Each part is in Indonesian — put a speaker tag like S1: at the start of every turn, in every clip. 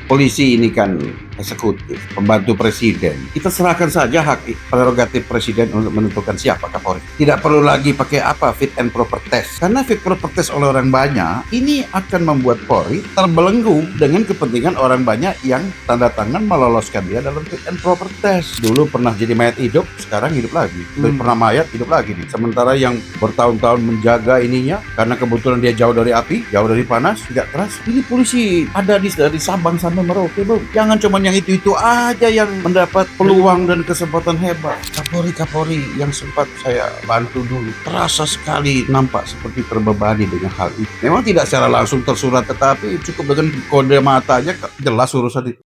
S1: Polisi ini kan eksekutif, pembantu presiden. Kita serahkan saja hak prerogatif presiden untuk menentukan siapa Kapolri. Tidak perlu lagi pakai fit and proper test. Karena fit proper test oleh orang banyak, ini akan membuat Polri terbelenggu dengan kepentingan orang banyak yang tanda tangan meloloskan dia dalam fit and proper test. Dulu pernah jadi mayat hidup, sekarang hidup lagi. Pernah mayat, hidup lagi nih. Sementara yang bertahun-tahun menjaga ininya, karena kebetulan dia jauh dari api, jauh dari panas, tidak keras. Ini polisi ada dari Sabang sampai Merauke, bro. Jangan cuma yang itu aja yang mendapat peluang dan kesempatan hebat. Kapolri yang sempat saya bantu dulu, terasa sekali nampak seperti terbebani dengan hal itu. Memang tidak secara langsung tersurat, tetapi cukup dengan kode mata aja jelas urusan itu.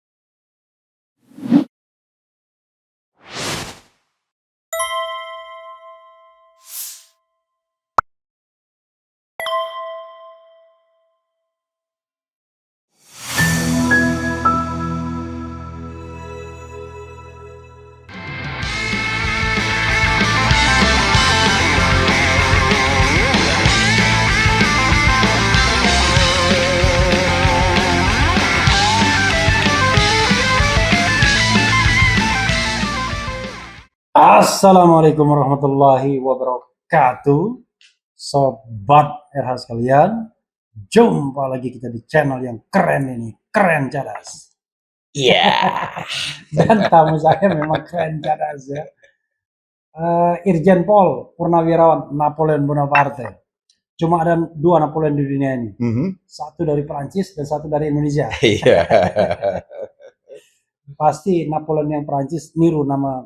S2: Assalamualaikum warahmatullahi wabarakatuh. Sobat RH sekalian, jumpa lagi kita di channel yang keren ini, Keren Cadas. Dan tamu saya memang keren cadas ya. Irjen Pol Purnawirawan Napoleon Bonaparte. Cuma ada dua Napoleon di dunia ini. Satu dari Perancis dan satu dari Indonesia.
S1: Iya.
S2: Pasti Napoleon yang Perancis niru nama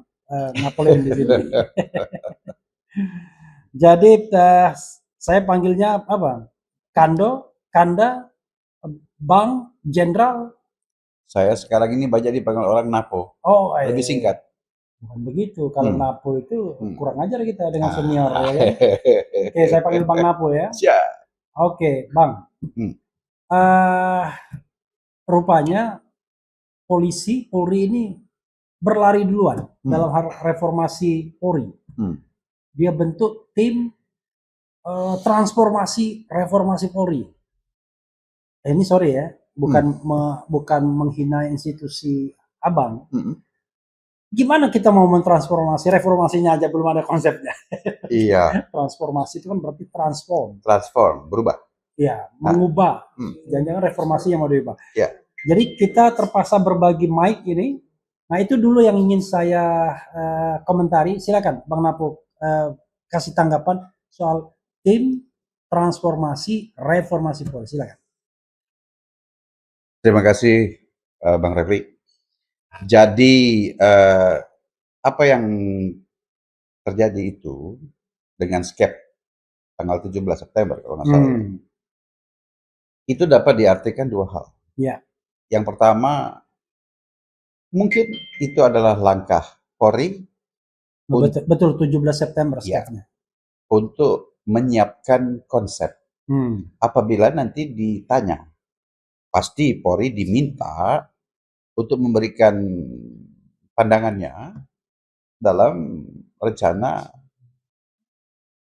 S2: Napoleon di sini. Jadi saya panggilnya apa? Kanda, Bang, Jenderal.
S1: Saya sekarang ini banyak dipanggil orang Napo.
S2: Oh,
S1: Lebih singkat.
S2: Bukan begitu. Kalau Napo itu kurang ajar kita dengan senior. Ya kan? Oke, saya panggil Bang Napo ya.
S1: Siap.
S2: Oke, Bang. Rupanya Polri ini berlari duluan dalam hal reformasi Polri. Dia bentuk tim transformasi reformasi Polri. Ini sorry ya, bukan menghina institusi Abang. Gimana kita mau mentransformasi? Reformasinya aja belum ada konsepnya.
S1: Iya.
S2: Transformasi itu kan berarti transform,
S1: berubah.
S2: Iya, mengubah. Jangan-jangan reformasi yang mau diubah.
S1: Iya.
S2: Jadi kita terpaksa berbagi mic ini. Nah itu dulu yang ingin saya komentari. Silakan Bang Napo kasih tanggapan soal tim transformasi reformasi Polri. Silakan.
S1: Terima kasih Bang Refli. Jadi apa yang terjadi itu dengan skep tanggal 17 September kalau nggak salah, itu dapat diartikan dua hal.
S2: Ya.
S1: Yang pertama, mungkin itu adalah langkah Polri
S2: betul 17 September skepnya.
S1: Untuk menyiapkan konsep. Apabila nanti ditanya, pasti Polri diminta untuk memberikan pandangannya dalam rencana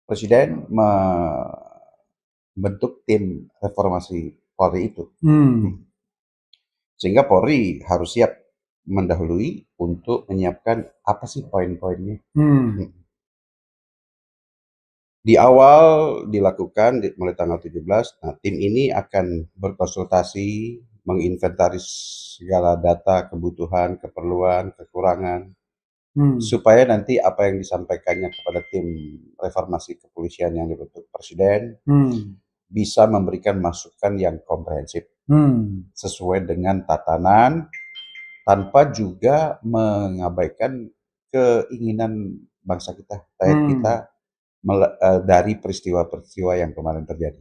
S1: Presiden membentuk tim reformasi Polri itu. Sehingga Polri harus siap mendahului untuk menyiapkan apa sih poin-poinnya. Di awal dilakukan mulai tanggal 17, nah tim ini akan berkonsultasi, menginventaris segala data, kebutuhan, keperluan, kekurangan, supaya nanti apa yang disampaikannya kepada tim reformasi kepolisian yang dibentuk Presiden bisa memberikan masukan yang komprehensif sesuai dengan tatanan, tanpa juga mengabaikan keinginan bangsa kita, rakyat kita dari peristiwa-peristiwa yang kemarin terjadi.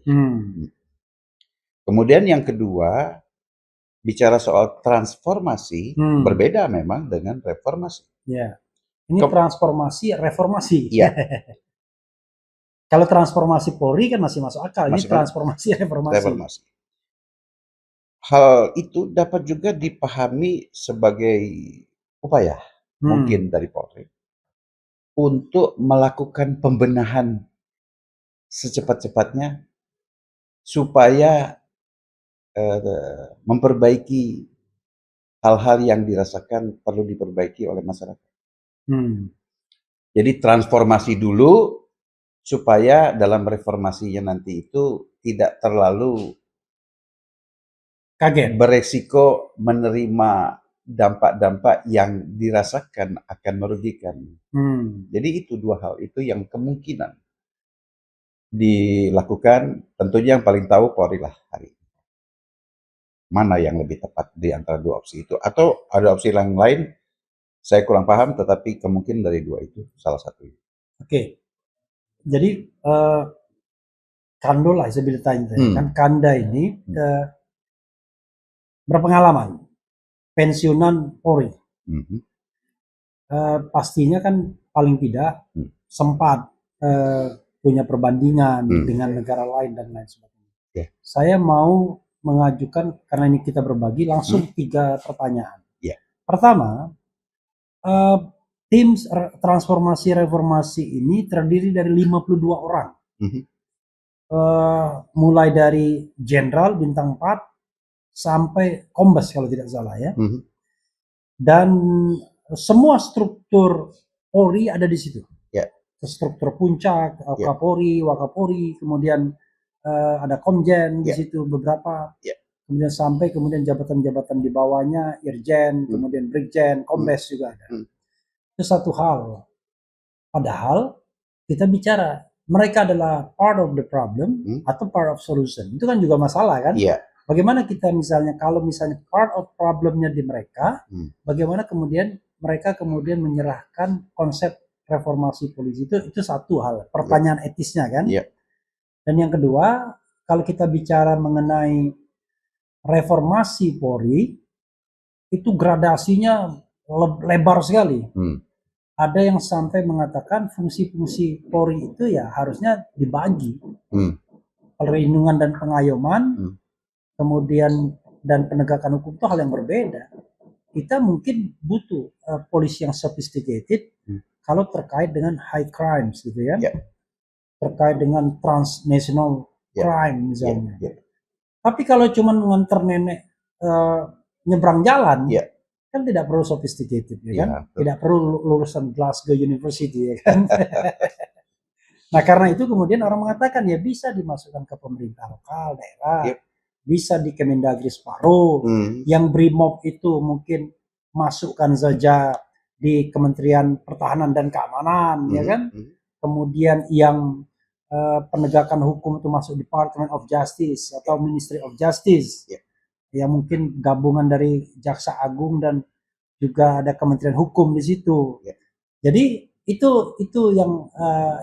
S1: Kemudian yang kedua, bicara soal transformasi, berbeda memang dengan reformasi.
S2: Ya. Ini transformasi reformasi.
S1: Iya.
S2: Kalau transformasi Polri kan masih masuk akal. Ini transformasi reformasi.
S1: Hal itu dapat juga dipahami sebagai upaya mungkin dari Polri untuk melakukan pembenahan secepat-cepatnya supaya memperbaiki hal-hal yang dirasakan perlu diperbaiki oleh masyarakat.
S2: Hmm.
S1: Jadi transformasi dulu supaya dalam reformasinya nanti itu tidak terlalu
S2: Kaget.
S1: beresiko menerima dampak-dampak yang dirasakan akan merugikan.
S2: Hmm.
S1: Jadi itu dua hal itu yang kemungkinan dilakukan. Tentunya yang paling tahu Polri lah hari ini. Mana yang lebih tepat di antara dua opsi itu? Atau ada opsi yang lain? Saya kurang paham, tetapi kemungkinan dari dua itu salah satu.
S2: Oke. Jadi Kando lah saya bila tanya kan Kanda ini berpengalaman pensiunan Polri. Pastinya kan paling tidak sempat punya perbandingan dengan negara lain dan lain sebagainya. Saya mau mengajukan, karena ini kita berbagi langsung 3 pertanyaan. Pertama, tim transformasi reformasi ini terdiri dari 52 orang. Mulai dari jenderal bintang 4 sampai kombes kalau tidak salah ya. Dan semua struktur Polri ada di situ. Struktur puncak, Kapolri, Wakapolri, kemudian ada Komjen di situ beberapa. Kemudian sampai kemudian jabatan-jabatan di bawahnya, Irjen, kemudian Brigjen, Kombes juga ada. Itu satu hal. Padahal kita bicara mereka adalah part of the problem atau part of solution. Itu kan juga masalah kan? Bagaimana kita misalnya kalau misalnya part of problemnya di mereka, bagaimana kemudian mereka kemudian menyerahkan konsep reformasi polisi itu satu hal, pertanyaan etisnya kan? Dan yang kedua, kalau kita bicara mengenai reformasi Polri, itu gradasinya lebar sekali. Ada yang sampai mengatakan fungsi-fungsi Polri itu ya harusnya dibagi. Perlindungan dan pengayoman, kemudian dan penegakan hukum itu hal yang berbeda. Kita mungkin butuh polisi yang sophisticated kalau terkait dengan high crimes gitu ya. Terkait dengan transnational crime misalnya. Tapi kalau cuma nganter nenek nyebrang jalan, kan tidak perlu sophisticated ya kan? Tidak perlu lulusan Glasgow University ya kan? Nah karena itu kemudian orang mengatakan ya bisa dimasukkan ke pemerintah lokal, daerah, bisa di Kemendagri separuh, yang Brimob itu mungkin masukkan saja di Kementerian Pertahanan dan Keamanan, ya kan? Kemudian yang penegakan hukum itu masuk Department of Justice atau Ministry of Justice, ya mungkin gabungan dari Jaksa Agung dan juga ada Kementerian Hukum di situ. Jadi itu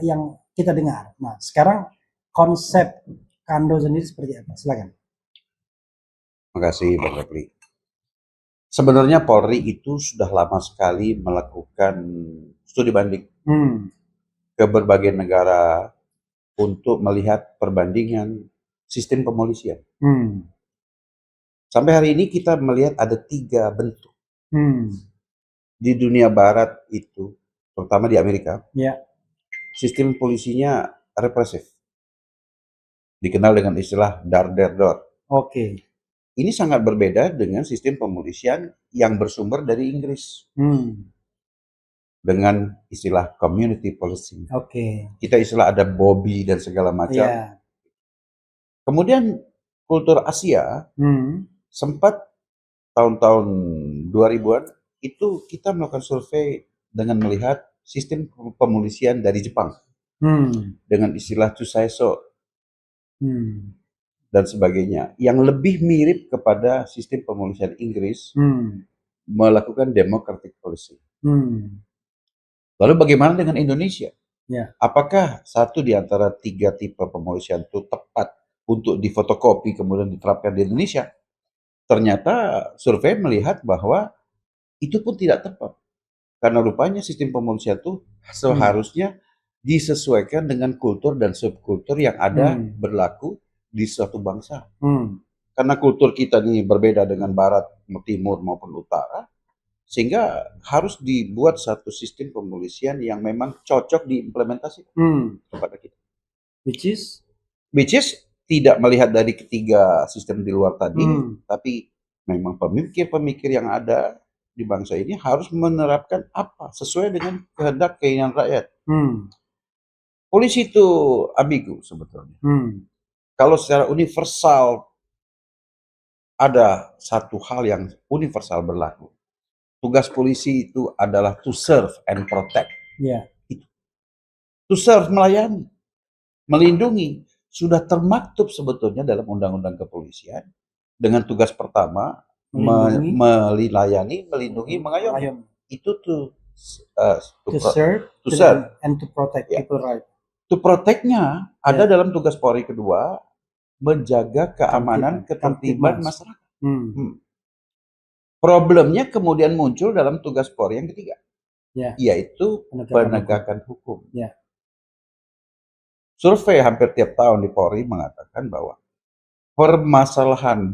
S2: yang kita dengar. Nah sekarang konsep Kando sendiri seperti apa? Silakan.
S1: Terima kasih Bang Repli. Sebenarnya Polri itu sudah lama sekali melakukan studi banding ke berbagai negara untuk melihat perbandingan sistem kepolisian. Sampai hari ini kita melihat ada 3 bentuk. Di dunia barat itu, terutama di Amerika, sistem polisinya represif. Dikenal dengan istilah dar der dor. Ini sangat berbeda dengan sistem pemolisian yang bersumber dari Inggris. Dengan istilah community policing. Kita istilah ada Bobby dan segala macam. Kemudian kultur Asia sempat tahun-tahun 2000-an itu kita melakukan survei dengan melihat sistem pemolisian dari Jepang. Dengan istilah Chusaiso. Dan sebagainya, yang lebih mirip kepada sistem pemolisian Inggris melakukan democratic policing. Lalu bagaimana dengan Indonesia? Apakah satu di antara 3 tipe pemolisian itu tepat untuk difotokopi kemudian diterapkan di Indonesia? Ternyata survei melihat bahwa itu pun tidak tepat. Karena rupanya sistem pemolisian itu seharusnya disesuaikan dengan kultur dan subkultur yang ada berlaku di suatu bangsa. Karena kultur kita ini berbeda dengan barat, timur maupun utara, sehingga harus dibuat satu sistem pemolisian yang memang cocok diimplementasikan kepada kita. Which is tidak melihat dari ketiga sistem di luar tadi, tapi memang pemikir-pemikir yang ada di bangsa ini harus menerapkan apa sesuai dengan kehendak keinginan rakyat. Polisi itu ambigu sebetulnya. Kalau secara universal ada satu hal yang universal berlaku. Tugas polisi itu adalah to serve and protect.
S2: Ya.
S1: To serve, melayani, melindungi, sudah termaktub sebetulnya dalam undang-undang kepolisian dengan tugas pertama melayani, melindungi, mengayomi. Itu tuh
S2: to serve and to protect people right.
S1: To protect-nya ada dalam tugas Polri kedua, menjaga keamanan, ketertiban masyarakat. Problemnya kemudian muncul dalam tugas Polri yang ketiga, yaitu penegakan hukum. Survei hampir tiap tahun di Polri mengatakan bahwa permasalahan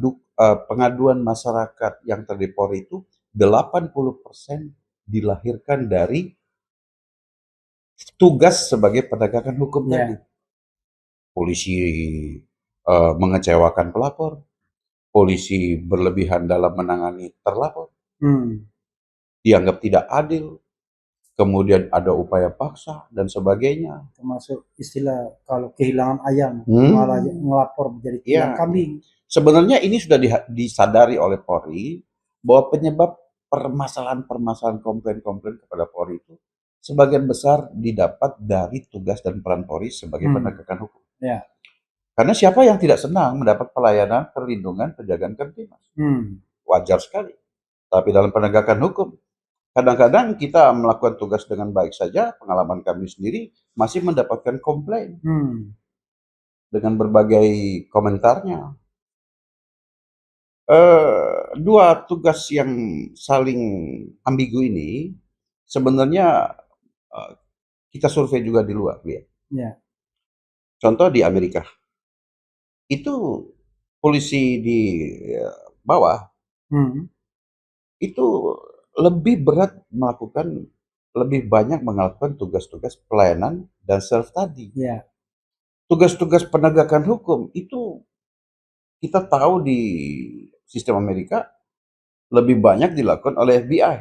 S1: pengaduan masyarakat yang terjadi di Polri itu 80% dilahirkan dari tugas sebagai penegakan hukum tadi. Polisi mengecewakan pelapor, polisi berlebihan dalam menangani terlapor, dianggap tidak adil, kemudian ada upaya paksa dan sebagainya.
S2: Termasuk istilah kalau kehilangan ayam malah ngelapor menjadi kehilangan kambing.
S1: Sebenarnya ini sudah disadari oleh Polri bahwa penyebab permasalahan-permasalahan komplain-komplain kepada Polri itu sebagian besar didapat dari tugas dan peran Polri sebagai penegakan hukum. Karena siapa yang tidak senang mendapat pelayanan, perlindungan, penjagaan kamtipmas? Wajar sekali. Tapi dalam penegakan hukum, kadang-kadang kita melakukan tugas dengan baik saja, pengalaman kami sendiri masih mendapatkan komplain dengan berbagai komentarnya. Dua tugas yang saling ambigu ini sebenarnya kita survei juga di luar, lihat. Contoh di Amerika, itu polisi di bawah itu lebih berat lebih banyak melakukan tugas-tugas pelayanan dan serve tadi. Tugas-tugas penegakan hukum itu kita tahu di sistem Amerika lebih banyak dilakukan oleh FBI.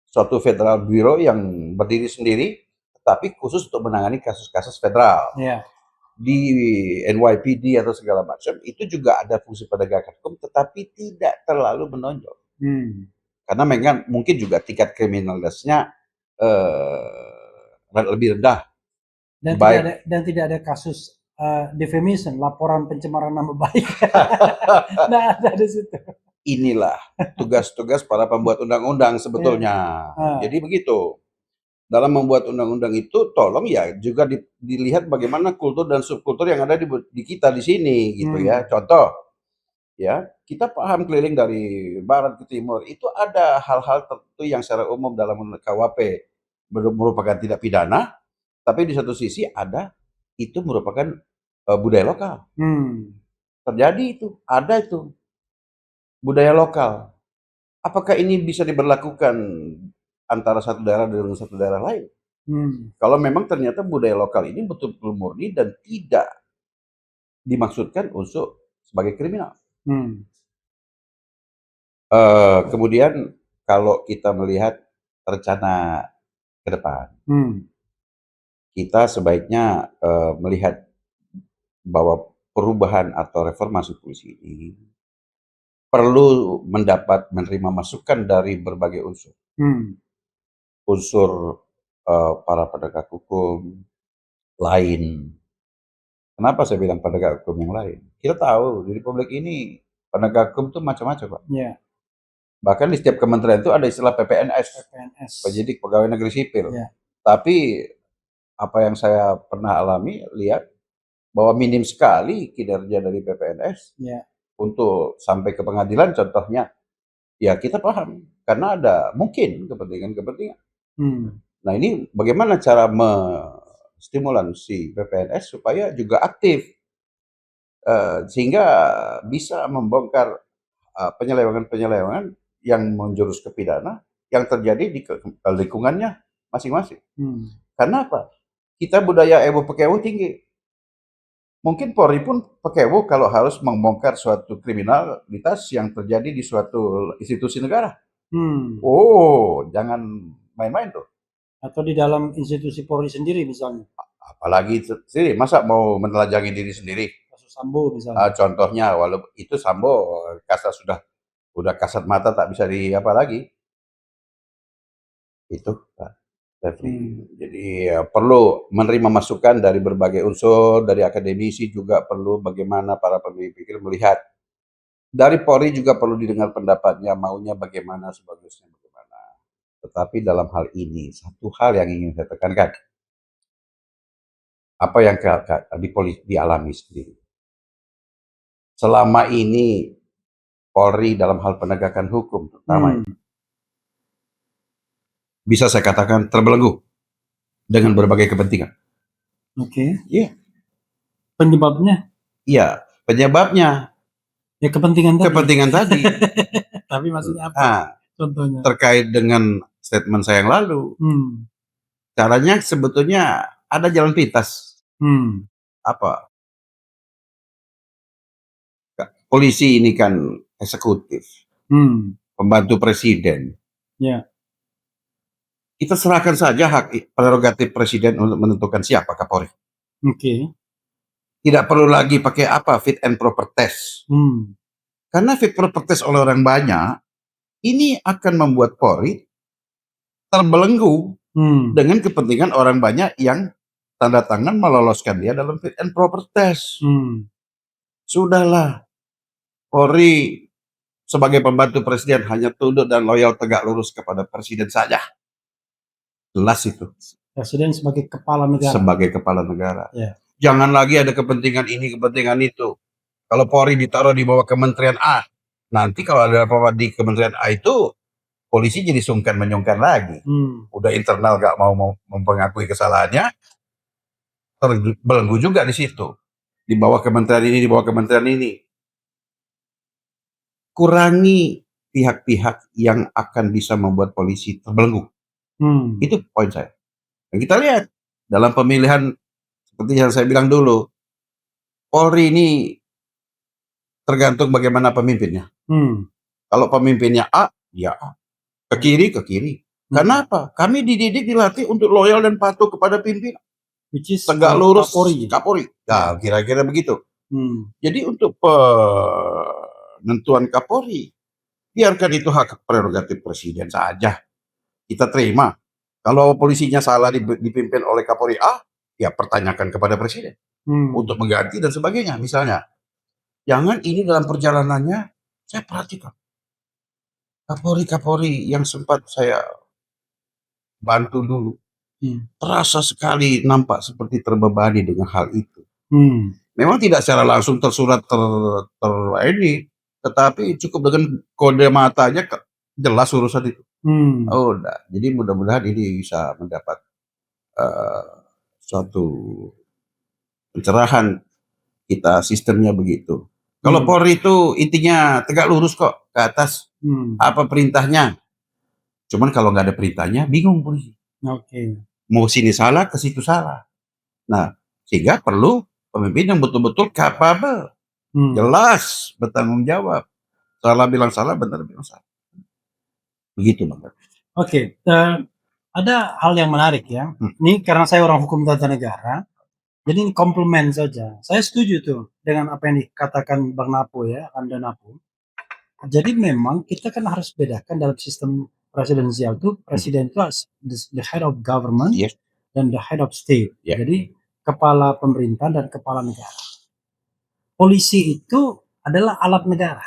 S1: Suatu federal bureau yang berdiri sendiri, tapi khusus untuk menangani kasus-kasus federal. Di NYPD atau segala macam, itu juga ada fungsi penegakan hukum, tetapi tidak terlalu menonjol. Karena mungkin juga tingkat kriminalitasnya lebih rendah.
S2: Dan tidak ada kasus defamation, laporan pencemaran nama baik. Nah, ada di situ.
S1: Inilah tugas-tugas para pembuat undang-undang sebetulnya. Jadi begitu. Dalam membuat undang-undang itu, tolong ya juga dilihat bagaimana kultur dan subkultur yang ada di kita di sini, gitu ya. Contoh, ya kita paham keliling dari barat ke timur itu ada hal-hal tertentu yang secara umum dalam KUHP merupakan tidak pidana, tapi di satu sisi itu merupakan budaya lokal. Terjadi itu, ada itu budaya lokal. Apakah ini bisa diberlakukan antara satu daerah dengan satu daerah lain? Kalau memang ternyata budaya lokal ini betul-betul murni dan tidak dimaksudkan unsur sebagai kriminal. Kemudian kalau kita melihat rencana ke depan, kita sebaiknya melihat bahwa perubahan atau reformasi polisi ini perlu menerima masukan dari berbagai unsur. Unsur para penegak hukum lain. Kenapa saya bilang penegak hukum yang lain? Kita tahu di Republik ini penegak hukum itu macam-macam, Pak. Bahkan di setiap kementerian itu ada istilah PPNS, penyidik pegawai negeri sipil. Tapi apa yang saya pernah alami, lihat bahwa minim sekali kinerja dari PPNS untuk sampai ke pengadilan. Contohnya, ya kita paham karena ada mungkin kepentingan-kepentingan. Nah ini bagaimana cara stimulan si PPNS supaya juga aktif sehingga bisa membongkar penyelewengan-penyelewengan yang menjurus ke pidana yang terjadi di lingkungannya masing-masing. Karena apa? Kita budaya ewo pakai ewo tinggi. Mungkin Polri pun pekewo kalau harus membongkar suatu kriminalitas yang terjadi di suatu institusi negara.
S2: Hmm.
S1: Oh, jangan main-main tuh.
S2: Atau di dalam institusi Polri sendiri misalnya,
S1: Apalagi sendiri, masa mau menelajangi diri sendiri?
S2: kasus Sambo misalnya.
S1: Contohnya, walaupun itu Sambo kasar udah kasat mata tak bisa di apa lagi. Itu, Pak Refli. Jadi perlu menerima masukan dari berbagai unsur, dari akademisi juga perlu bagaimana para pemikir melihat. Dari Polri juga perlu didengar pendapatnya, maunya bagaimana, sebagusnya bagaimana. Tetapi dalam hal ini, satu hal yang ingin saya tekankan, apa yang dialami sendiri. Selama ini Polri dalam hal penegakan hukum, terutama bisa saya katakan terbelenggu dengan berbagai kepentingan.
S2: Oke.
S1: Iya.
S2: Penyebabnya?
S1: Iya, penyebabnya
S2: Ya kepentingan
S1: tadi.
S2: Tapi maksudnya apa? Contohnya.
S1: Terkait dengan statement saya yang lalu. Caranya sebetulnya ada jalan pintas. Apa? Polisi ini kan eksekutif. Pembantu presiden.
S2: Ya.
S1: Kita serahkan saja hak prerogatif presiden untuk menentukan siapa Kapolri.
S2: Oke.
S1: Tidak perlu lagi pakai apa fit and proper test. Karena fit proper test oleh orang banyak, ini akan membuat Polri terbelenggu dengan kepentingan orang banyak yang tanda tangan meloloskan dia dalam fit and proper test. Sudahlah, Polri sebagai pembantu presiden hanya tunduk dan loyal tegak lurus kepada presiden saja. Jelas itu.
S2: Presiden sebagai kepala negara.
S1: Sebagai kepala negara.
S2: Ya.
S1: Jangan lagi ada kepentingan ini, kepentingan itu. Kalau Polri ditaruh di bawah Kementerian A, nanti kalau ada apa-apa di Kementerian A itu, polisi jadi sungkan-menyungkan lagi. Udah internal gak mau mengakui kesalahannya, terbelenggu juga di situ. Di bawah kementerian ini, di bawah kementerian ini. Kurangi pihak-pihak yang akan bisa membuat polisi terbelenggu. Itu poin saya. Dan kita lihat dalam pemilihan seperti yang saya bilang dulu, Polri ini tergantung bagaimana pemimpinnya. Kalau pemimpinnya A, ya A. Ke kiri, ke kiri. Kenapa? Kami dididik, dilatih untuk loyal dan patuh kepada pimpinan. Tegak lurus Kapolri. Nah, kira-kira begitu. Jadi untuk penentuan Kapolri, biarkan itu hak prerogatif presiden saja. Kita terima. Kalau polisinya salah dipimpin oleh Kapolri A, ya pertanyakan kepada presiden untuk mengganti dan sebagainya. Misalnya, jangan ini dalam perjalanannya saya perhatikan Kapolri yang sempat saya bantu dulu, terasa sekali nampak seperti terbebani dengan hal itu. Memang tidak secara langsung tersurat ini, tetapi cukup dengan kode matanya jelas urusan itu. Oh, enggak. Jadi mudah-mudahan ini bisa mendapat suatu pencerahan kita, sistemnya begitu. Kalau Polri itu intinya tegak lurus kok ke atas. Apa perintahnya? Cuman kalau nggak ada perintahnya bingung polisi. Mau sini salah, ke situ salah. Nah, sehingga perlu pemimpin yang betul-betul capable, jelas, bertanggung jawab. Salah bilang salah, benar bilang salah. Begitu, Bang.
S2: Oke, ada hal yang menarik ya. Ini karena saya orang hukum tata negara, jadi ini komplement saja. Saya setuju tuh dengan apa yang dikatakan Bang Napo ya, Anda Napo. Jadi memang kita kan harus bedakan dalam sistem presidensial itu, presiden itu the head of government dan the head of state. Jadi kepala pemerintah dan kepala negara. Polisi itu adalah alat negara,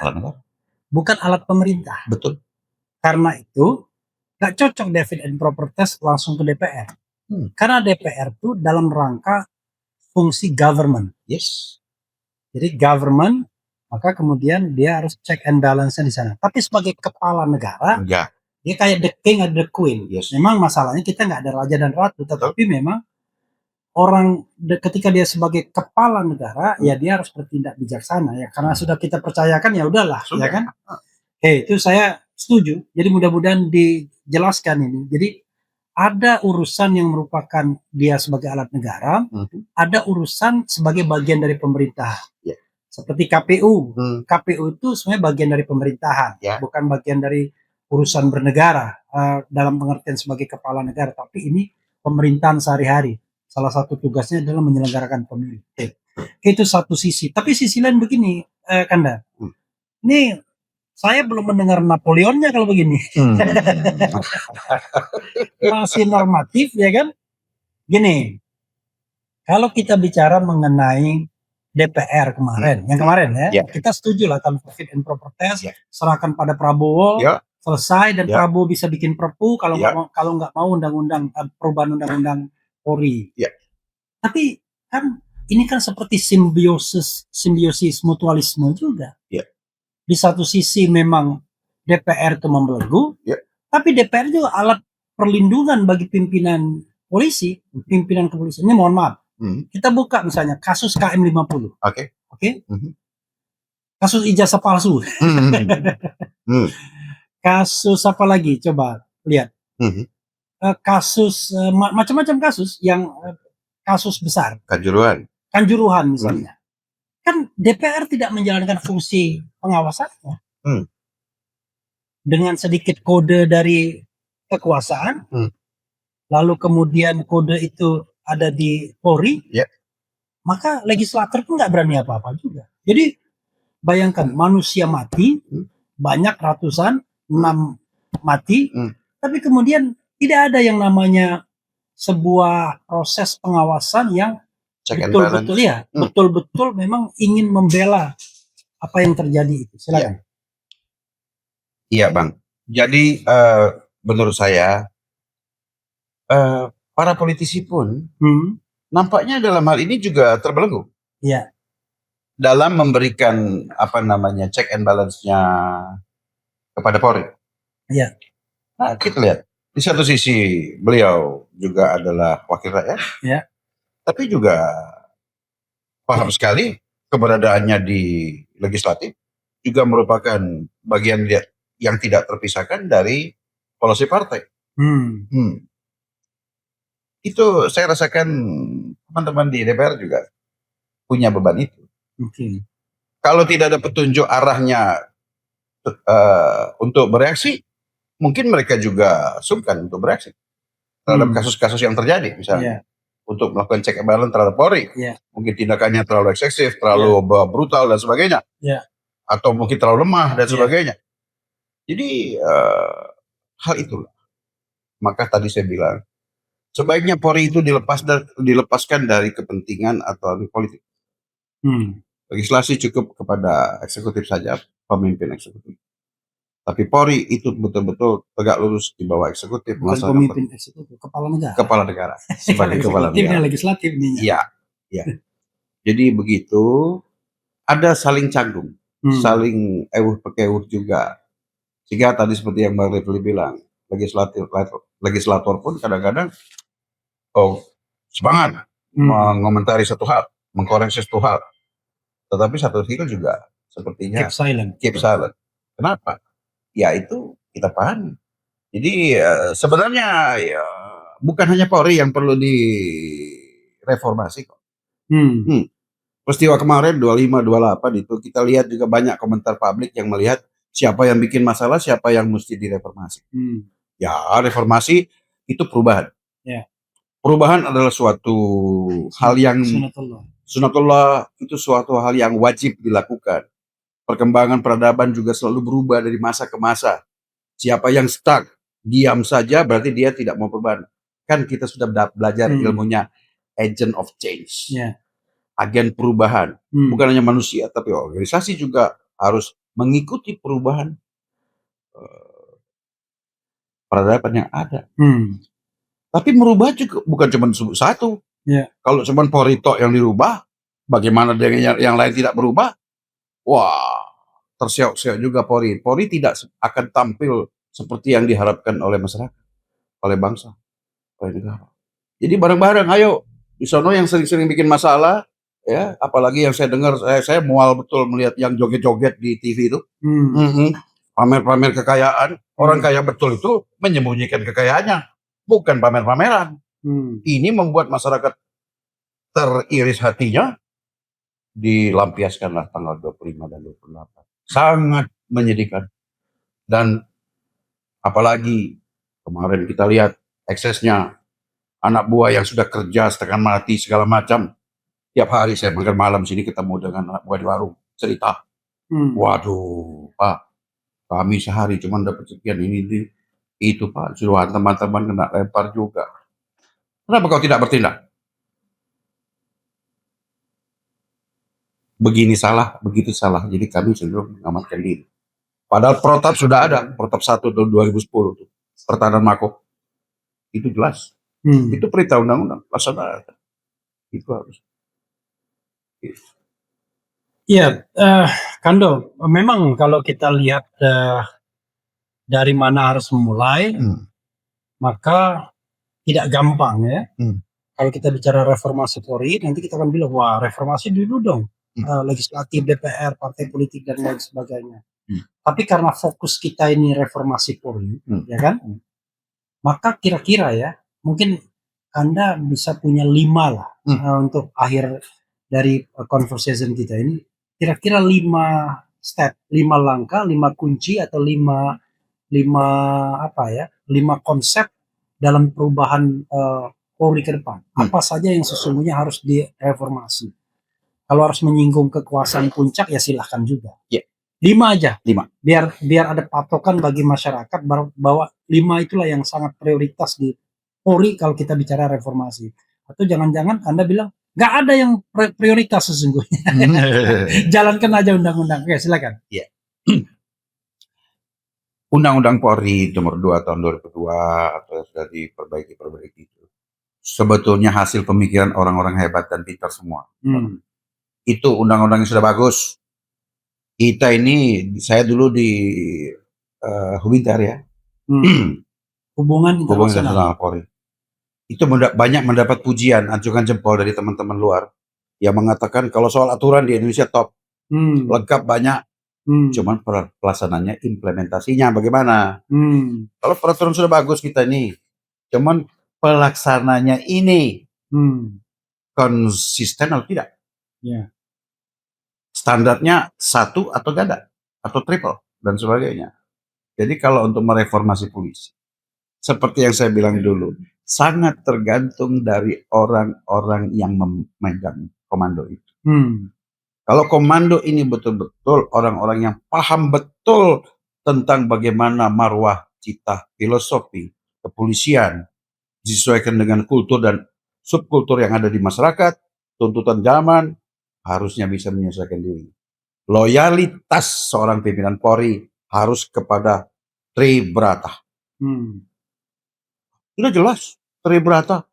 S2: bukan alat pemerintah.
S1: Betul.
S2: Karena itu nggak cocok David and proper test langsung ke DPR. Karena DPR itu dalam rangka fungsi government. Jadi government, maka kemudian dia harus check and balance di sana. Tapi sebagai kepala negara, dia kayak the king atau the queen. Memang masalahnya kita nggak ada raja dan ratu, tetapi memang orang ketika dia sebagai kepala negara, ya dia harus bertindak bijaksana ya. Karena sudah kita percayakan ya udahlah, ya kan? Itu saya setuju. Jadi mudah-mudahan dijelaskan ini. Jadi ada urusan yang merupakan dia sebagai alat negara, ada urusan sebagai bagian dari pemerintah.
S1: Ya.
S2: Seperti KPU.
S1: Hmm.
S2: KPU itu sebenarnya bagian dari pemerintahan,
S1: Ya.
S2: bukan bagian dari urusan bernegara dalam pengertian sebagai kepala negara, tapi ini pemerintahan sehari-hari. Salah satu tugasnya adalah menyelenggarakan pemilu. Itu satu sisi. Tapi sisi lain begini, Kanda. Ini saya belum mendengar Napoleonnya kalau begini. Masih normatif ya kan? Gini, kalau kita bicara mengenai DPR kemarin, yang kemarin ya, kita setuju lah tanpa fit and proper test, serahkan pada Prabowo, selesai dan Prabowo bisa bikin perpu kalau nggak mau undang-undang perubahan undang-undang Polri. Tapi kan ini kan seperti simbiosis mutualisme juga. Di satu sisi memang DPR itu membelenggu, tapi DPR juga alat perlindungan bagi pimpinan polisi, pimpinan kepolisian. Ini mohon maaf, kita buka misalnya kasus KM50. Oke? Kasus ijazah palsu. Kasus apa lagi? Coba lihat. Kasus macam-macam kasus yang kasus besar. Kanjuruhan misalnya. Kan DPR tidak menjalankan fungsi pengawasannya. Dengan sedikit kode dari kekuasaan, lalu kemudian kode itu ada di Polri, maka legislator pun nggak berani apa-apa juga. Jadi bayangkan manusia mati, banyak ratusan, 6 mati, tapi kemudian tidak ada yang namanya sebuah proses pengawasan yang betul-betul memang ingin membela apa yang terjadi itu. Silakan.
S1: Iya Bang. Jadi menurut saya para politisi pun nampaknya dalam hal ini juga terbelenggu. Dalam memberikan check and balance-nya kepada Polri. Nah, kita lihat di satu sisi beliau juga adalah wakil rakyat. Tapi juga paham sekali keberadaannya di legislatif juga merupakan bagian yang tidak terpisahkan dari polisi partai. Itu saya rasakan teman-teman di DPR juga punya beban itu. Kalau tidak ada petunjuk arahnya untuk bereaksi, mungkin mereka juga sungkan untuk bereaksi terhadap kasus-kasus yang terjadi misalnya. Untuk melakukan check and balance terhadap Polri, mungkin tindakannya terlalu eksesif, terlalu brutal dan sebagainya, atau mungkin terlalu lemah dan sebagainya. Jadi hal itulah. Maka tadi saya bilang, sebaiknya Polri itu dilepaskan dari kepentingan atau politik. Legislasi cukup kepada eksekutif saja, pemimpin eksekutif. Tapi Polri itu betul-betul tegak lurus di bawah eksekutif.
S2: Bukan pemimpin eksekutif, kepala negara.
S1: Sebagai kepala negara.
S2: Legislatif nih.
S1: Iya. Jadi begitu, ada saling canggung, saling ewuh-pekewuh juga. Sehingga tadi seperti yang Bang Refli bilang, legislator pun kadang-kadang semangat mengomentari satu hal, mengkoreksi satu hal. Tetapi satu hal juga sepertinya keep silent. Kenapa? Ya itu kita pahami. Jadi sebenarnya bukan hanya Polri yang perlu direformasi kok. Peristiwa kemarin 25-28 itu kita lihat juga banyak komentar publik yang melihat siapa yang bikin masalah, siapa yang mesti direformasi. Ya reformasi itu perubahan. Perubahan adalah suatu hal yang sunatullah, itu suatu hal yang wajib dilakukan. Perkembangan peradaban juga selalu berubah dari masa ke masa. Siapa yang stuck, diam saja berarti dia tidak mau perubahan. Kan kita sudah belajar ilmunya agent of change. Agen perubahan. Bukan hanya manusia, tapi organisasi juga harus mengikuti perubahan peradaban yang ada. Tapi merubah juga bukan cuma satu. Kalau cuma Polri tok yang dirubah, bagaimana dengan yang lain tidak berubah? Wah, terseok-seok juga Polri. Polri tidak akan tampil seperti yang diharapkan oleh masyarakat, oleh bangsa, oleh negara. Jadi bareng-bareng, ayo di sono yang sering-sering bikin masalah, ya, apalagi yang saya dengar, saya mual betul melihat yang joget-joget di TV itu, pamer-pamer kekayaan. Orang kaya betul itu menyembunyikan kekayaannya, bukan pamer-pameran.
S2: Hmm.
S1: Ini membuat masyarakat teriris hatinya, dilampiaskanlah tanggal 25 dan 28. Sangat menyedihkan. Dan apalagi kemarin kita lihat eksesnya anak buah yang sudah kerja setengah mati segala macam. Tiap hari saya makan malam sini ketemu dengan anak buah di warung. Cerita, waduh Pak, kami sehari cuma dapat sekian ini. Itu Pak, suruhan teman-teman kena lempar juga. Kenapa kau tidak bertindak? Begini salah, begitu salah. Jadi kami cenderung mengamankan diri. Padahal protap sudah ada, protap 1 tahun 2010 tuh. Pertahanan Mako. Itu jelas. Itu perintah undang-undang, laksanakan. Itu harus.
S2: Iya, Kando, memang kalau kita lihat dari mana harus memulai, maka tidak gampang ya. Kalau kita bicara reformasi Polri, nanti kita akan bilang, wah reformasi dulu dong. Legislatif, DPR, partai politik, dan lain sebagainya. Tapi karena fokus kita ini reformasi Polri, ya kan? Maka kira-kira ya, mungkin Anda bisa punya 5 lah untuk akhir dari conversation kita ini. Kira-kira 5 step, 5 langkah, 5 kunci atau 5 konsep dalam perubahan Polri ke depan. Apa saja yang sesungguhnya harus direformasi. Kalau harus menyinggung kekuasaan puncak ya silahkan juga. 5 aja.
S1: 5.
S2: Biar ada patokan bagi masyarakat bahwa 5 itulah yang sangat prioritas di Polri kalau kita bicara reformasi. Atau jangan-jangan Anda bilang nggak ada yang prioritas sesungguhnya. Jalankan aja undang-undang. Oke, silakan.
S1: Yeah. Undang-Undang Polri nomor 2 tahun 2002 atau sudah diperbaiki itu. Sebetulnya hasil pemikiran orang-orang hebat dan pintar semua. Itu undang-undang yang sudah bagus. Kita ini, saya dulu di Hubintar ya.
S2: Hubungan internasional
S1: Polri. Itu banyak mendapat pujian, acungan jempol dari teman-teman luar yang mengatakan kalau soal aturan di Indonesia top, lengkap banyak. Cuman pelaksanaannya, implementasinya bagaimana? Kalau peraturan sudah bagus kita ini, cuman pelaksananya ini konsisten atau tidak? Standarnya 1 atau ganda atau triple dan sebagainya. Jadi kalau untuk mereformasi polisi, seperti yang saya bilang dulu, sangat tergantung dari orang-orang yang memegang komando itu. Kalau komando ini betul-betul orang-orang yang paham betul tentang bagaimana marwah, cita, filosofi, kepolisian disesuaikan dengan kultur dan subkultur yang ada di masyarakat, tuntutan zaman, harusnya bisa menyesuaikan diri. Loyalitas seorang pimpinan Polri harus kepada Tribrata. Sudah jelas, Tribrata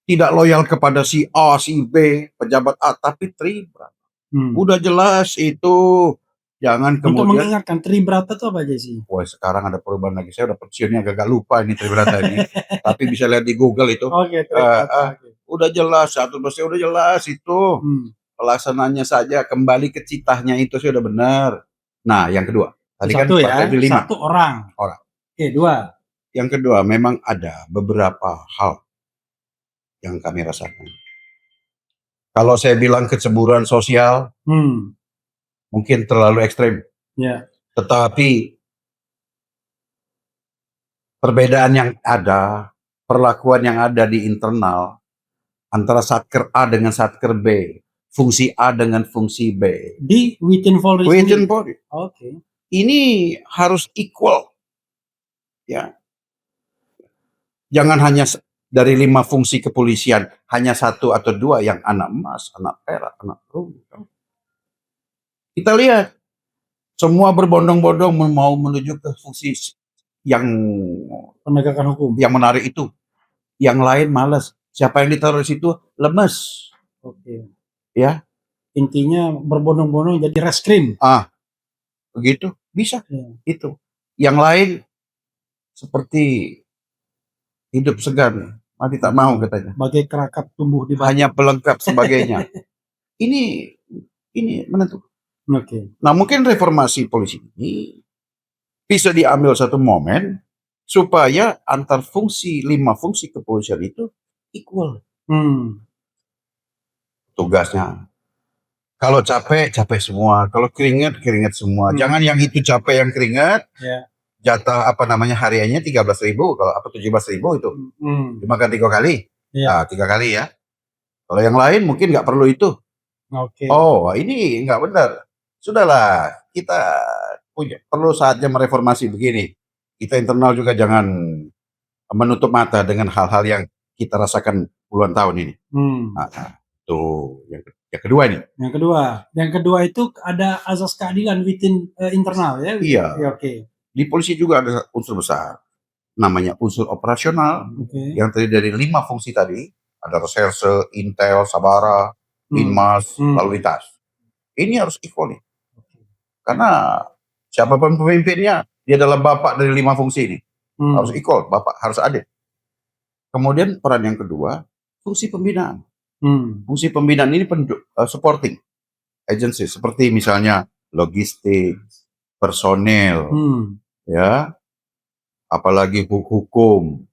S1: tidak loyal kepada si A, si B, pejabat A, tapi Tribrata. Udah jelas itu. Jangan kemudian.
S2: Untuk mengingatkan Tribrata itu apa aja sih?
S1: Wah, sekarang ada perubahan lagi. Saya udah pensiunnya agak lupa ini Tribrata ini. Tapi bisa lihat di Google itu.
S2: Oke,
S1: udah jelas, satu pasti udah jelas itu. Pelaksananya saja kembali ke citahnya itu sudah benar. Nah, yang kedua. Tadi
S2: satu
S1: kan
S2: ya, 1 orang. Oke, 2.
S1: Yang kedua, memang ada beberapa hal yang kami rasakan. Kalau saya bilang kecemburuan sosial, mungkin terlalu ekstrem. Tetapi perbedaan yang ada, perlakuan yang ada di internal antara Satker A dengan Satker B, fungsi A dengan fungsi B.
S2: Di within Polri.
S1: Oke. Ini harus equal. Ya. Jangan hanya dari 5 fungsi kepolisian, hanya 1 atau 2 yang anak emas, anak perak, anak perunggu. Kita lihat, semua berbondong-bondong mau menuju ke fungsi yang
S2: penegakan hukum,
S1: yang menarik itu. Yang lain malas. Siapa yang ditaruh di situ lemes.
S2: Oke.
S1: Ya.
S2: Intinya berbondong-bondong jadi reskrim.
S1: Begitu bisa. Itu. Yang lain seperti hidup segan, mati tak mau katanya.
S2: Bagai kerakap tumbuh di batu.
S1: Hanya pelengkap sebagainya. Ini menentukan. Nah, mungkin reformasi polisi ini bisa diambil satu momen supaya antar fungsi 5 fungsi kepolisian itu equal tugasnya. Kalau capek, capek semua. Kalau keringat, keringat semua. Jangan yang itu capek yang keringat, jatah hariannya 13.000, kalau 17.000 itu. Dimakan 3 kali.
S2: Ya.
S1: 3 kali ya. Kalau yang lain mungkin nggak perlu itu.
S2: Oke.
S1: Oh, ini nggak benar. Sudahlah, kita perlu saatnya mereformasi begini. Kita internal juga jangan menutup mata dengan hal-hal yang kita rasakan puluhan tahun ini. Tuh, yang kedua ini.
S2: Yang kedua itu ada azas keadilan within internal ya.
S1: Iya.
S2: Ya, oke.
S1: Di polisi juga ada unsur besar, namanya unsur operasional, yang terdiri dari 5 fungsi tadi, ada reserse, intel, sabara, binmas, lalu lintas. Ini harus equal nih, karena siapapun pemimpinnya, dia adalah bapak dari 5 fungsi ini, harus equal, bapak harus adil. Kemudian peran yang kedua, fungsi pembinaan. Fungsi pembinaan ini supporting agency, seperti misalnya logistik, personel, ya, apalagi hukum,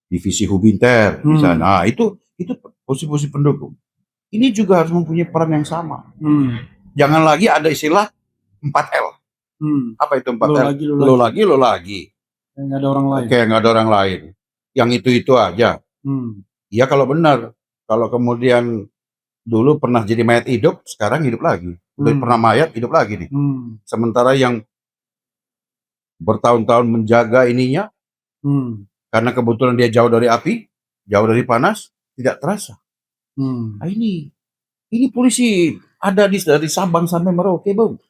S1: divisi hubinter, misalnya. Nah, itu fungsi-fungsi pendukung. Ini juga harus mempunyai peran yang sama. Jangan lagi ada istilah 4L. Apa itu 4L? Lo lagi.
S2: Nggak ada orang lain.
S1: Oke, nggak ada orang lain. Yang itu aja. Ya kalau benar. Kalau kemudian dulu pernah jadi mayat hidup, sekarang hidup lagi. Udah pernah mayat, hidup lagi nih. Sementara yang bertahun-tahun menjaga ininya, karena kebetulan dia jauh dari api, jauh dari panas, tidak terasa. Nah, ini polisi ada dari Sabang sampai Merauke, Bang.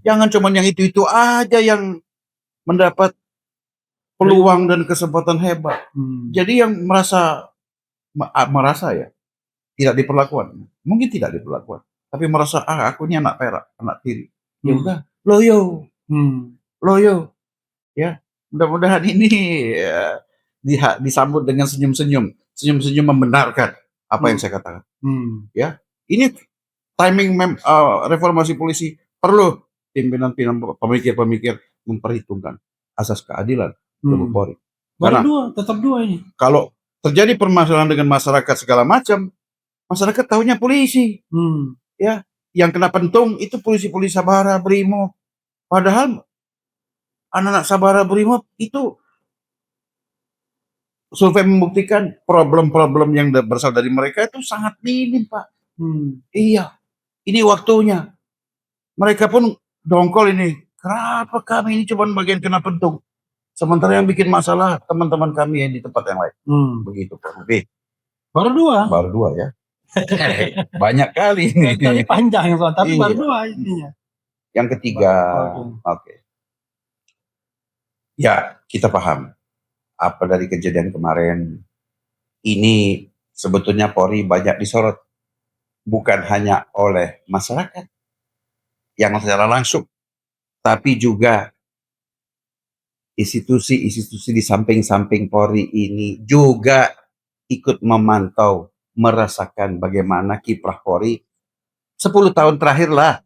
S1: Jangan cuma yang itu aja yang mendapat peluang dan kesempatan hebat. Jadi yang merasa ya tidak diperlakukan, mungkin tidak diperlakukan, tapi merasa aku ini anak perak, anak tiri. Ya udah, loyo, ya. Mudah-mudahan ini disambut dengan senyum-senyum membenarkan apa yang saya katakan. Ya, ini timing reformasi polisi perlu pimpinan pemikir memperhitungkan asas keadilan tubuh Polri.
S2: Tetap dua ini.
S1: Kalau terjadi permasalahan dengan masyarakat segala macam, masyarakat tahunya polisi. Ya, yang kena pentung itu polisi-polisi Sabara, Brimob. Padahal anak-anak Sabara, Brimob itu survei membuktikan problem-problem yang berasal dari mereka itu sangat minim, Pak. Iya, ini waktunya. Mereka pun dongkol ini. Kenapa kami ini cuma bagian kena pentung? Sementara yang bikin masalah teman-teman kami yang di tempat yang lain. Begitu, Pak. Baru dua ya. Banyak kali ini.
S2: Kali panjang, tapi baru dua intinya.
S1: Yang ketiga, oke. Ya, kita paham. Apa dari kejadian kemarin ini sebetulnya Polri banyak disorot, bukan hanya oleh masyarakat yang secara langsung, tapi juga institusi-institusi di samping-samping Polri ini juga ikut memantau, merasakan bagaimana kiprah Polri 10 tahun terakhir lah.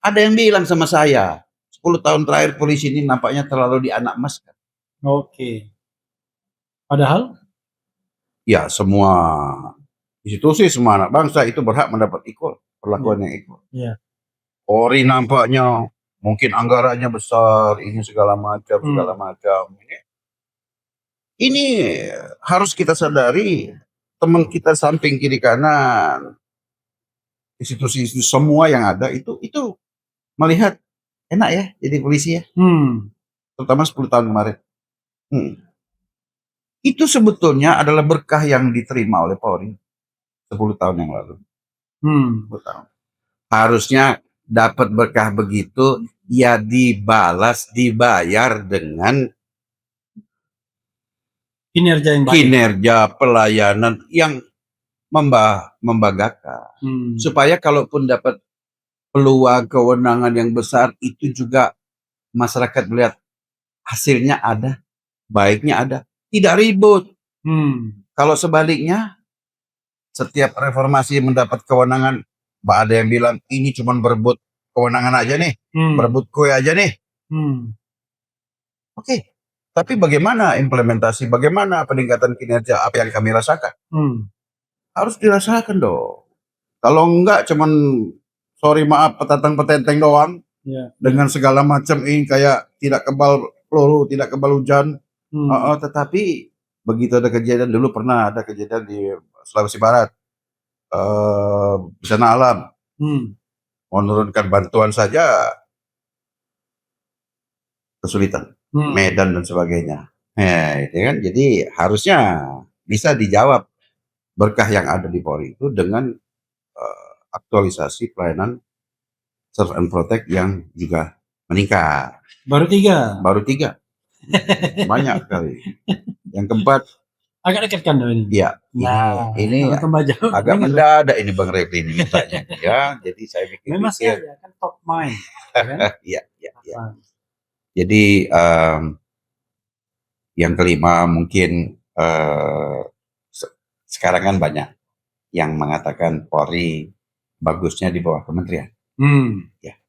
S1: Ada yang bilang sama saya, 10 tahun terakhir polisi ini nampaknya terlalu dianak-emaskan.
S2: Oke. Padahal?
S1: Ya, semua institusi, semua anak bangsa itu berhak mendapat equal, perlakuan yang equal. Polri nampaknya mungkin anggarannya besar, ini segala macam. Ini harus kita sadari, teman kita samping kiri kanan, institusi semua yang ada itu melihat enak ya jadi polisi ya. Terutama 10 tahun kemarin. Itu sebetulnya adalah berkah yang diterima oleh Polri 10 tahun yang lalu. 10 tahun. Harusnya dapat berkah begitu, ya dibayar dengan kinerja pelayanan yang membanggakan. Supaya kalaupun dapat peluang kewenangan yang besar, itu juga masyarakat melihat hasilnya ada, baiknya ada, tidak ribut. Kalau sebaliknya, setiap reformasi mendapat kewenangan, ada yang bilang ini cuma berebut kewenangan aja nih, berebut kue aja nih. Oke. Tapi bagaimana implementasi, bagaimana peningkatan kinerja apa yang kami rasakan? Harus dirasakan dong. Kalau enggak cuman sorry maaf petatang petenteng doang
S2: Ya.
S1: dengan segala macam ini kayak tidak kebal peluru, tidak kebal hujan. Tetapi begitu ada kejadian dulu pernah ada kejadian di Sulawesi Barat, bencana alam, menurunkan bantuan saja kesulitan, Medan dan sebagainya. Itu kan jadi harusnya bisa dijawab berkah yang ada di Polri itu dengan aktualisasi pelayanan serve and protect yang juga meningkat.
S2: Baru 3.
S1: Baru 3. Banyak sekali. Yang keempat,
S2: Agak dekat kan ini.
S1: ya, ini
S2: kalau tambah jauh,
S1: agak
S2: dengar.
S1: mendadak ini Bang Refli ini mintanya. Ya, jadi saya
S2: Memang
S1: pikir-pikir.
S2: sekali ya, kan top mind. Kan?
S1: Iya. Jadi yang kelima mungkin sekarang kan banyak yang mengatakan Polri bagusnya di bawah kementerian. Ya.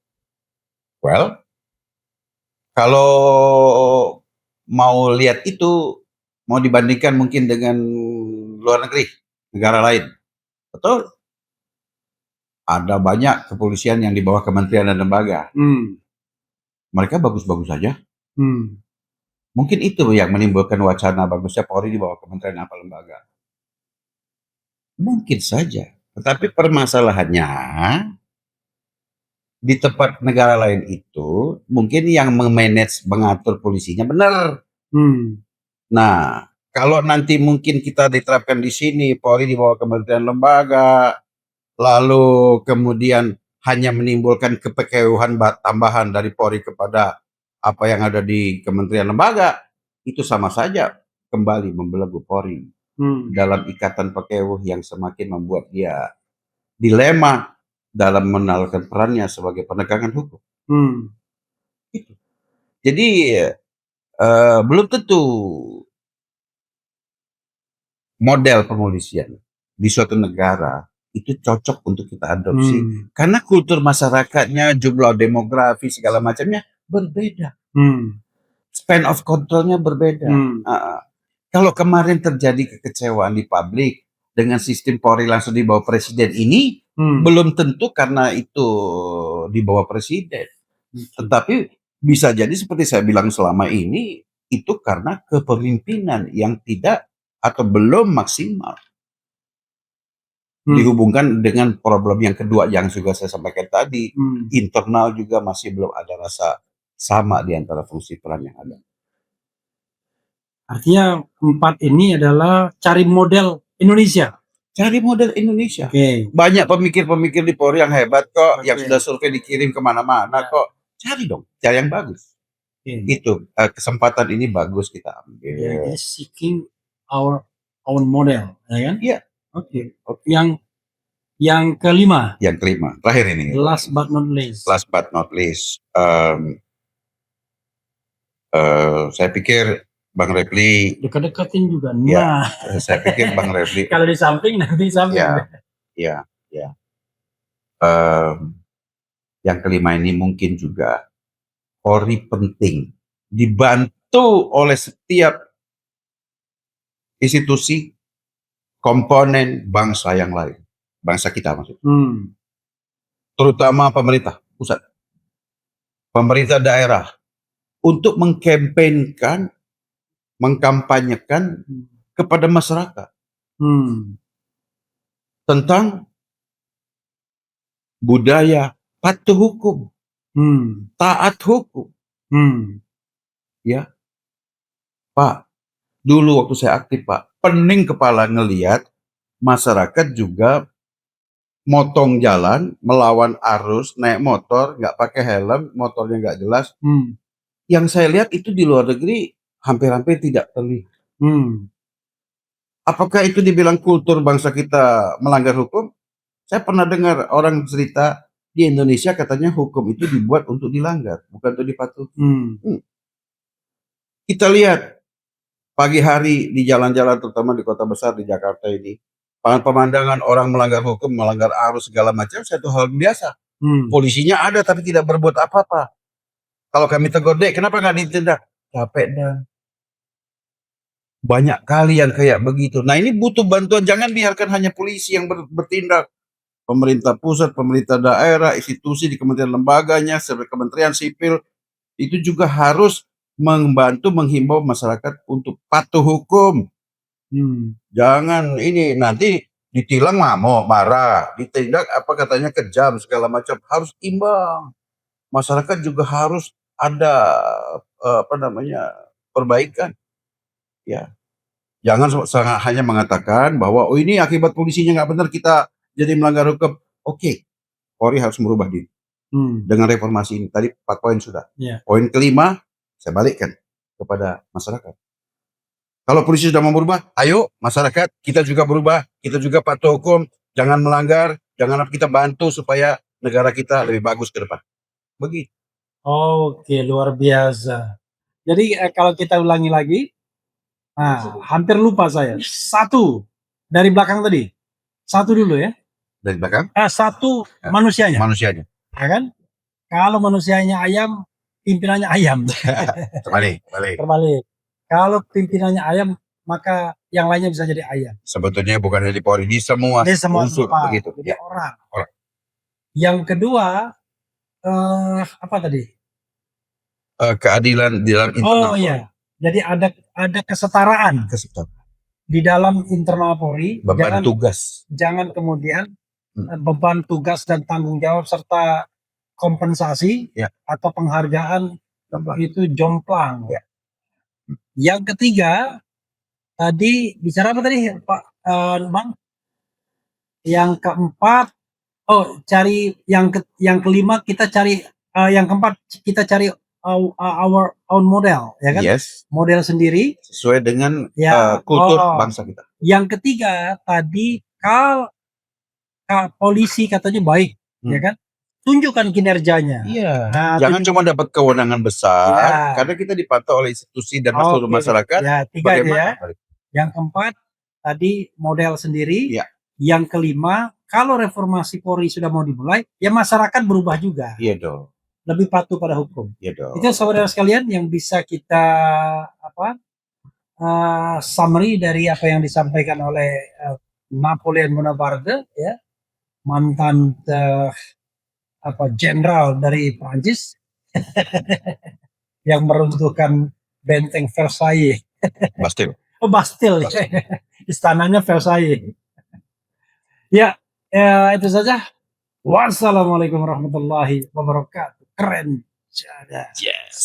S1: Well, kalau mau lihat itu, mau dibandingkan mungkin dengan luar negeri, negara lain, betul? Ada banyak kepolisian yang di bawah kementerian dan lembaga. Mereka bagus-bagus saja. Mungkin itu yang menimbulkan wacana bagusnya Polri di bawah kementerian apa lembaga. Mungkin saja. Tetapi permasalahannya di tempat negara lain itu mungkin yang memanage, mengatur polisinya benar. Nah, kalau nanti mungkin kita diterapkan di sini Polri di bawah kementerian lembaga, lalu kemudian hanya menimbulkan kepekeuhan tambahan dari Polri kepada apa yang ada di kementerian lembaga, itu sama saja kembali membelenggu Polri dalam ikatan pekeuh yang semakin membuat dia dilema dalam menjalankan perannya sebagai penegakan hukum. Gitu. Jadi belum tentu model pemolisian di suatu negara itu cocok untuk kita adopsi karena kultur masyarakatnya, jumlah demografi segala macamnya berbeda, span of controlnya berbeda. Kalau kemarin terjadi kekecewaan di publik dengan sistem Polri langsung di bawah presiden ini, belum tentu karena itu di bawah presiden, tetapi bisa jadi seperti saya bilang selama ini itu karena kepemimpinan yang tidak atau belum maksimal. Dihubungkan dengan problem yang kedua yang juga saya sampaikan tadi, internal juga masih belum ada rasa sama di antara fungsi peran yang ada.
S2: Artinya 4 ini adalah cari model Indonesia.
S1: Cari model Indonesia. Banyak pemikir-pemikir di Polri yang hebat kok, yang sudah survei dikirim kemana-mana kok. Cari dong, cari yang bagus. Itu kesempatan ini bagus kita ambil.
S2: Seeking our own model, ya kan?
S1: Iya.
S2: Oke. Yang kelima.
S1: Yang kelima, terakhir ini.
S2: Last but not least.
S1: Last but not least, saya pikir Bang Refli
S2: dekat-dekatin juga.
S1: Ya, saya pikir Bang Refli
S2: kalau di samping nanti samping.
S1: Ya. Yang kelima ini mungkin juga Polri penting dibantu oleh setiap institusi komponen bangsa yang lain, bangsa kita maksudnya, terutama pemerintah pusat, pemerintah daerah untuk mengkampanyekan kepada masyarakat tentang budaya patuh hukum, taat hukum. Ya, Pak, dulu waktu saya aktif Pak, pening kepala ngelihat masyarakat juga motong jalan, melawan arus, naik motor, nggak pakai helm, motornya nggak jelas. Yang saya lihat itu di luar negeri hampir-hampir tidak terlihat. Apakah itu dibilang kultur bangsa kita melanggar hukum? Saya pernah dengar orang cerita di Indonesia katanya hukum itu dibuat untuk dilanggar, bukan untuk dipatuhi. Kita lihat pagi hari di jalan-jalan terutama di kota besar di Jakarta ini, pemandangan orang melanggar hukum, melanggar arus segala macam satu hal biasa. Polisinya ada tapi tidak berbuat apa-apa. Kalau kami tegur, "Dek, kenapa nggak ditindak?" Capek dah. Banyak kali yang kayak begitu. Nah ini butuh bantuan, jangan biarkan hanya polisi yang bertindak. Pemerintah pusat, pemerintah daerah, institusi di kementerian lembaganya, serta kementerian sipil, itu juga harus membantu menghimbau masyarakat untuk patuh hukum. Jangan ini nanti ditilang marah, ditindak apa katanya kejam segala macam. Harus imbang. Masyarakat juga harus ada apa namanya perbaikan. Ya, jangan hanya mengatakan bahwa oh ini akibat polisinya nggak benar kita jadi melanggar hukum. Oke, Polri harus merubah diri dengan reformasi ini. Tadi 4 poin sudah. Poin kelima saya balikkan kepada masyarakat. Kalau polisi sudah mau berubah, ayo masyarakat kita juga berubah, kita juga patuh hukum, jangan melanggar, jangan kita bantu supaya negara kita lebih bagus ke depan. Begitu.
S2: Oke, luar biasa. Jadi kalau kita ulangi lagi, hampir lupa saya. 1 dari belakang tadi. 1 dulu ya.
S1: Dari belakang?
S2: 1 manusianya.
S1: Manusianya.
S2: Ya kan? Kalau manusianya ayam, pimpinannya ayam.
S1: Terbalik.
S2: Kalau pimpinannya ayam, maka yang lainnya bisa jadi ayam.
S1: Sebetulnya bukan dari Polri, di semua unsur begitu.
S2: Jadi orang.
S1: Orang.
S2: Yang kedua, apa tadi?
S1: Keadilan di dalam internal.
S2: Oh iya. Jadi ada kesetaraan di dalam internal Polri.
S1: Beban tugas.
S2: Jangan kemudian beban tugas dan tanggung jawab serta kompensasi atau penghargaan itu jomplang. Yang ketiga, tadi bicara apa tadi Pak Bang? Yang keempat, cari yang kelima kita cari yang keempat kita cari our own model, ya kan?
S1: Yes.
S2: Model sendiri
S1: sesuai dengan kultur bangsa kita.
S2: Yang ketiga tadi kalau polisi katanya baik, ya kan? Tunjukkan kinerjanya.
S1: Iya. Jangan cuma dapat kewenangan besar, karena kita dipantau oleh institusi dan seluruh masyarakat.
S2: Ya, 3 ya. Yang keempat tadi model sendiri. Yang kelima, kalau reformasi Polri sudah mau dimulai, ya masyarakat berubah juga.
S1: Iya dong.
S2: Lebih patuh pada hukum.
S1: Iya dong.
S2: Itu saudara sekalian yang bisa kita summary dari apa yang disampaikan oleh Napoleon Bonaparte, ya, mantan jenderal dari Prancis yang meruntuhkan benteng Versailles.
S1: Bastille.
S2: Bastille. Istananya Versailles. Ya, itu saja. Wassalamualaikum warahmatullahi wabarakatuh. Keren.
S1: Yes.